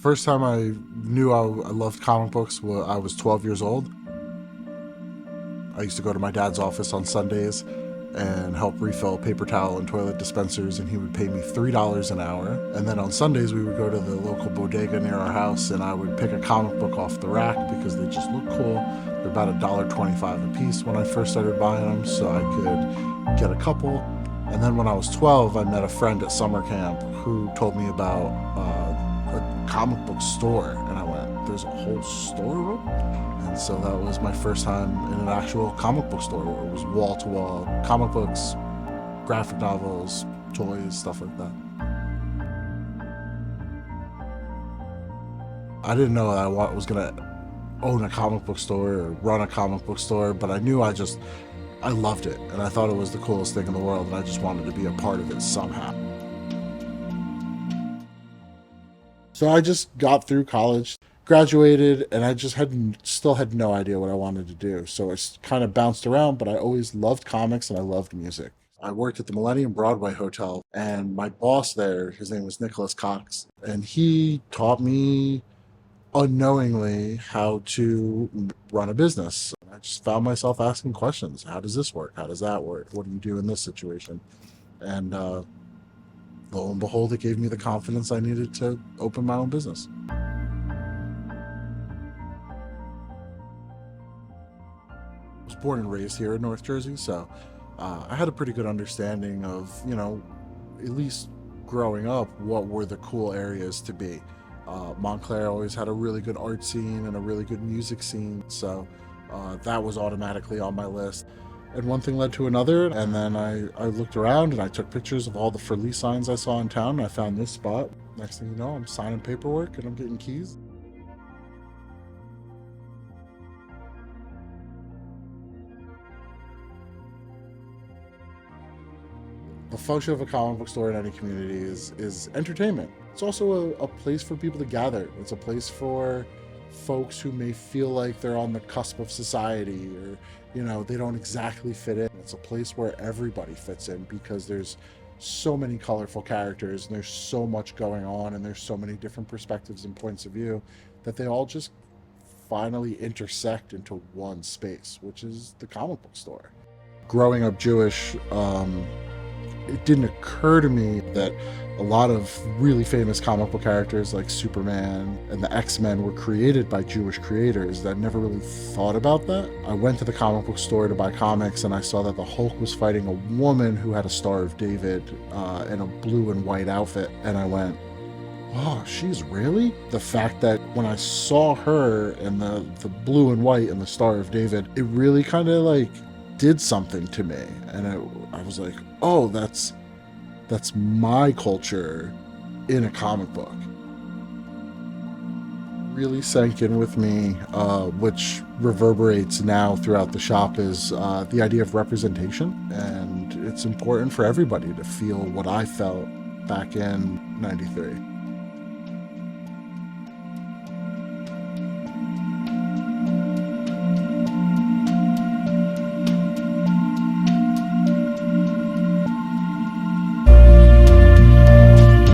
First time I knew I loved comic books, I was 12 years old. I used to go to my dad's office on Sundays and help refill paper towel and toilet dispensers, and he would pay me $3 an hour. And then on Sundays we would go to the local bodega near our house, and I would pick a comic book off the rack because they just look cool. They're about $1.25 a piece when I first started buying them, so I could get a couple. And then when I was 12, I met a friend at summer camp who told me about a comic book store, and I went, there's a whole store? And so that was my first time in an actual comic book store where it was wall-to-wall comic books, graphic novels, toys, stuff like that. I didn't know that I was going to own a comic book store or run a comic book store, but I knew I loved it, and I thought it was the coolest thing in the world, and I just wanted to be a part of it somehow. So I just got through college, graduated, and I just still had no idea what I wanted to do. So I kind of bounced around, but I always loved comics and I loved music. I worked at the Millennium Broadway Hotel, and my boss there, his name was Nicholas Cox, and he taught me unknowingly how to run a business. I just found myself asking questions. How does this work? How does that work? What do you do in this situation? And lo and behold, it gave me the confidence I needed to open my own business. I was born and raised here in North Jersey, so I had a pretty good understanding of, at least growing up, what were the cool areas to be. Montclair always had a really good art scene and a really good music scene, so that was automatically on my list. And one thing led to another, and then I looked around and I took pictures of all the for lease signs I saw in town, and I found this spot. Next thing you know, I'm signing paperwork and I'm getting keys. The function of a comic book store in any community is entertainment. It's also a place for people to gather. It's a place for folks who may feel like they're on the cusp of society, or they don't exactly fit in. It's a place where everybody fits in because there's so many colorful characters and there's so much going on and there's so many different perspectives and points of view that they all just finally intersect into one space, which is the comic book store. Growing up Jewish, it didn't occur to me that a lot of really famous comic book characters like Superman and the X-Men were created by Jewish creators. I never really thought about that. I went to the comic book store to buy comics, and I saw that the Hulk was fighting a woman who had a Star of David in a blue and white outfit, and I went, oh, she's really? The fact that when I saw her in the blue and white and the Star of David, it really kind of did something to me, and I was like, oh, that's my culture in a comic book. Really sank in with me, which reverberates now throughout the shop, is the idea of representation, and it's important for everybody to feel what I felt back in '93.